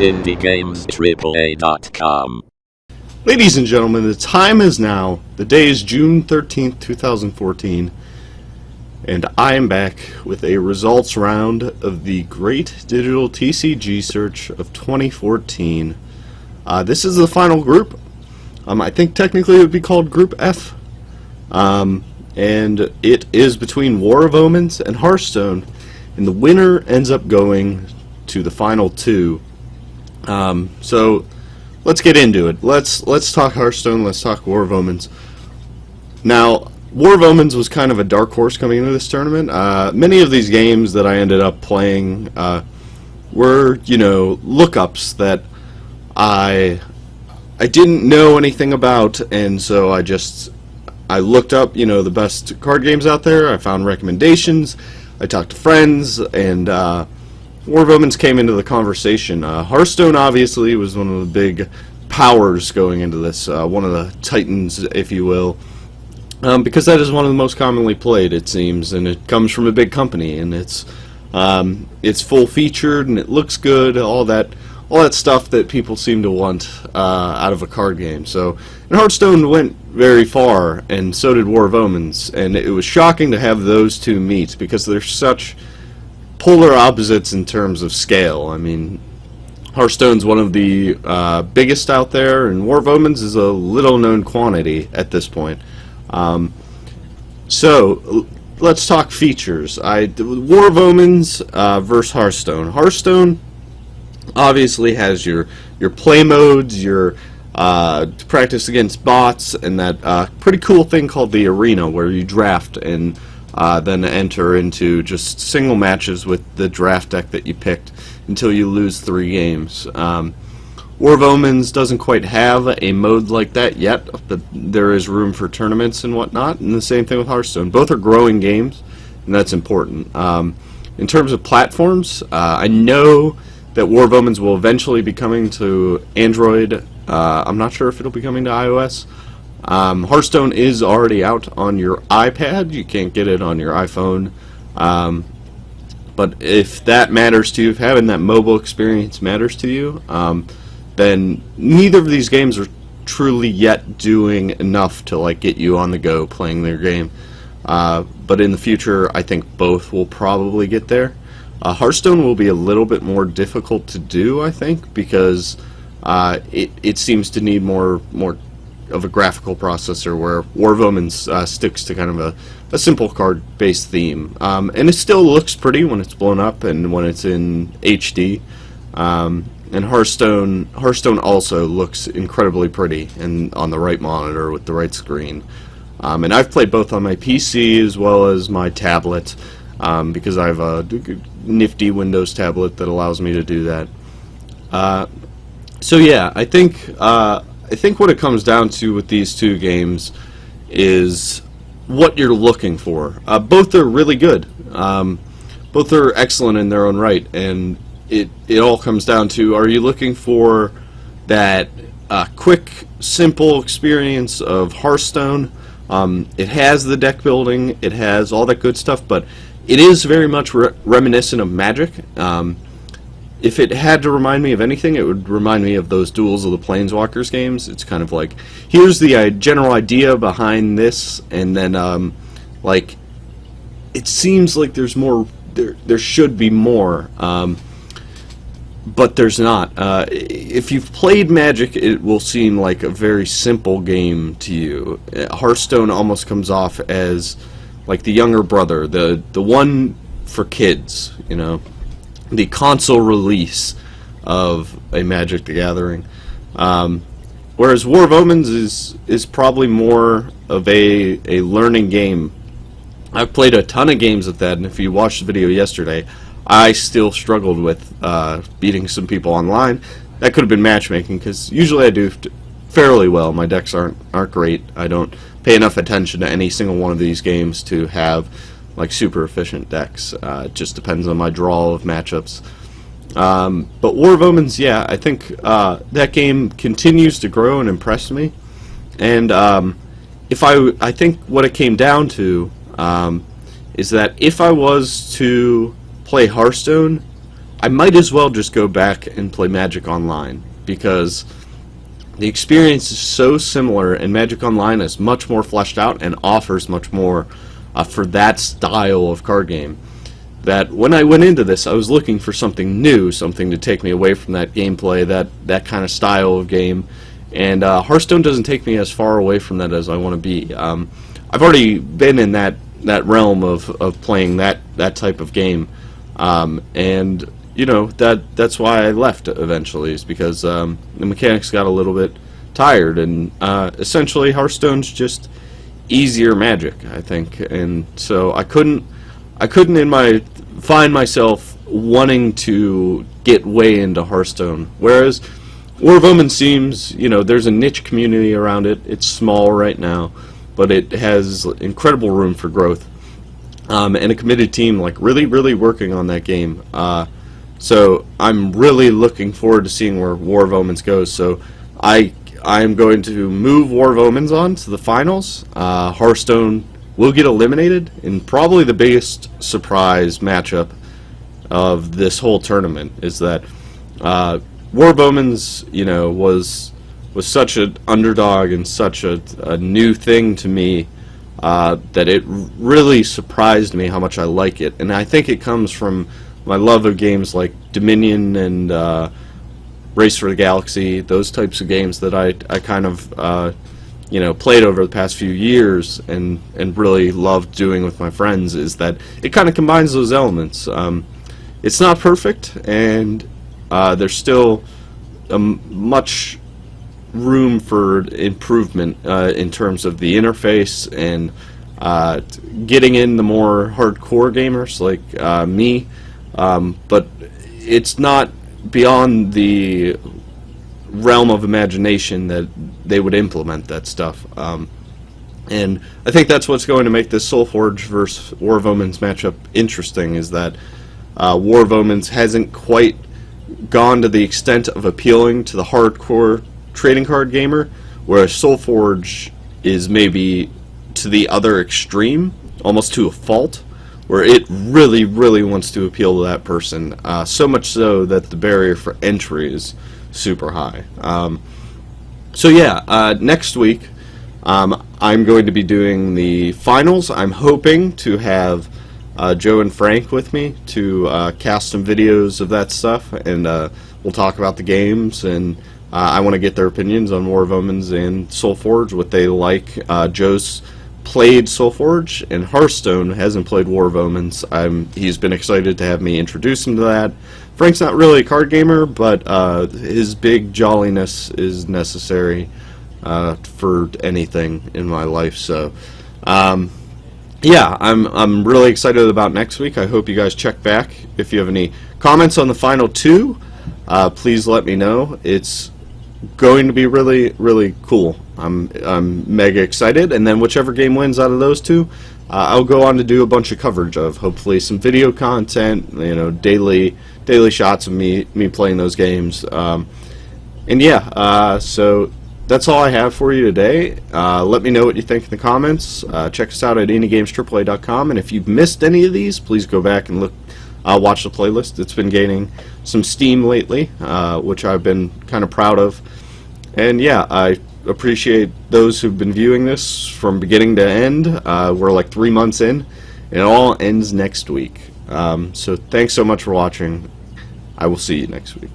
IndieGamesAAA.com. Ladies and gentlemen, the time is now. The day is June 13th, 2014, and I am back with a results round of the Great Digital TCG Search of 2014. This is the final group. I think technically it would be called Group F. And it is between War of Omens and Hearthstone, and the winner ends up going to the final two. So let's get into it. Let's talk Hearthstone. Let's talk War of Omens. Now, War of Omens was kind of a dark horse coming into this tournament. Many of these games that I ended up playing were, lookups that I didn't know anything about, and so I looked up, the best card games out there. I found recommendations. I talked to friends, and War of Omens came into the conversation. Hearthstone obviously was one of the big powers going into this, one of the titans, if you will, because that is one of the most commonly played, it seems, and it comes from a big company, and it's full featured and it looks good, all that stuff that people seem to want out of a card game. So, and Hearthstone went very far, and so did War of Omens, and it was shocking to have those two meet because they're such polar opposites in terms of scale. I mean, Hearthstone's one of the biggest out there, and War of Omens is a little-known quantity at this point. So, let's talk features. War of Omens versus Hearthstone. Hearthstone obviously has your play modes, your practice against bots, and that pretty cool thing called the arena, where you draft and then enter into just single matches with the draft deck that you picked until you lose 3 games. War of Omens doesn't quite have a mode like that yet, but there is room for tournaments and whatnot, and the same thing with Hearthstone. Both are growing games, and that's important. In terms of platforms, I know that War of Omens will eventually be coming to Android. I'm not sure if it'll be coming to iOS. Hearthstone is already out on your iPad. You can't get it on your iPhone. But if that matters to you, if having that mobile experience matters to you, then neither of these games are truly yet doing enough to get you on the go playing their game. But in the future, I think both will probably get there. Hearthstone will be a little bit more difficult to do, I think, because it seems to need more of a graphical processor, where War of Omens sticks to kind of a simple card-based theme. And it still looks pretty when it's blown up and when it's in HD. And Hearthstone also looks incredibly pretty and on the right monitor with the right screen. And I've played both on my PC as well as my tablet, because I have a nifty Windows tablet that allows me to do that. So yeah, I think what it comes down to with these two games is what you're looking for. Both are really good. Both are excellent in their own right, and it all comes down to, are you looking for that quick, simple experience of Hearthstone? It has the deck building, it has all that good stuff, but it is very much reminiscent of Magic. If it had to remind me of anything, it would remind me of those Duels of the Planeswalkers games. It's kind of like, here's the general idea behind this, and then it seems like there's more. There should be more, but there's not. If you've played Magic, it will seem like a very simple game to you. Hearthstone almost comes off as like the younger brother, the one for kids, the console release of a Magic the Gathering. Whereas War of Omens is probably more of a learning game. I've played a ton of games with that, and if you watched the video yesterday, I still struggled with beating some people online. That could have been matchmaking, because usually I do fairly well. My decks aren't great. I don't pay enough attention to any single one of these games to have super efficient decks. It just depends on my draw of matchups. But War of Omens, yeah, I think that game continues to grow and impress me. And I think what it came down to is that if I was to play Hearthstone, I might as well just go back and play Magic Online, because the experience is so similar, and Magic Online is much more fleshed out and offers much more for that style of card game, that when I went into this, I was looking for something new, something to take me away from that gameplay, that kind of style of game. And Hearthstone doesn't take me as far away from that as I want to be. I've already been in that realm of playing that type of game, and you know, that's why I left eventually, is because the mechanics got a little bit tired, and essentially Hearthstone's just easier Magic, I think, and so I couldn't find myself wanting to get way into Hearthstone. Whereas War of Omens seems, you know, there's a niche community around it. It's small right now, but it has incredible room for growth, and a committed team like really working on that game. So I'm really looking forward to seeing where War of Omens goes. So I'm going to move War of Omens on to the finals. Hearthstone will get eliminated in probably the biggest surprise matchup of this whole tournament, is that War of Omens, you know, was such an underdog and such a new thing to me, that it really surprised me how much I like it. And I think it comes from my love of games like Dominion and Race for the Galaxy, those types of games that I kind of you know, played over the past few years and really loved doing with my friends, is that it kind of combines those elements. It's not perfect, and there's still much room for improvement in terms of the interface and getting in the more hardcore gamers like me, but it's not beyond the realm of imagination that they would implement that stuff. And I think that's what's going to make this Soulforge versus War of Omens matchup interesting, is that War of Omens hasn't quite gone to the extent of appealing to the hardcore trading card gamer, whereas Soulforge is maybe to the other extreme, almost to a fault, where it really wants to appeal to that person, so much so that the barrier for entry is super high. So yeah, next week I'm going to be doing the finals. I'm hoping to have Joe and Frank with me to cast some videos of that stuff, and we'll talk about the games, and I want to get their opinions on War of Omens and Soulforge, what they like. Joe's played Soulforge, and Hearthstone hasn't played War of Omens. He's been excited to have me introduce him to that. Frank's not really a card gamer, but his big jolliness is necessary for anything in my life. So yeah, I'm really excited about next week. I hope you guys check back. If you have any comments on the final two, please let me know. It's going to be really cool. I'm mega excited, and then whichever game wins out of those two, I'll go on to do a bunch of coverage of, hopefully some video content, you know, daily shots of me playing those games, and yeah, so that's all I have for you today. Let me know what you think in the comments. Check us out at IndieGamesAAA.com, and if you've missed any of these, please go back and watch the playlist. It's been gaining some steam lately, which I've been kind of proud of. And yeah, I appreciate those who've been viewing this from beginning to end. We're like 3 months in, and it all ends next week. So thanks so much for watching. I will see you next week.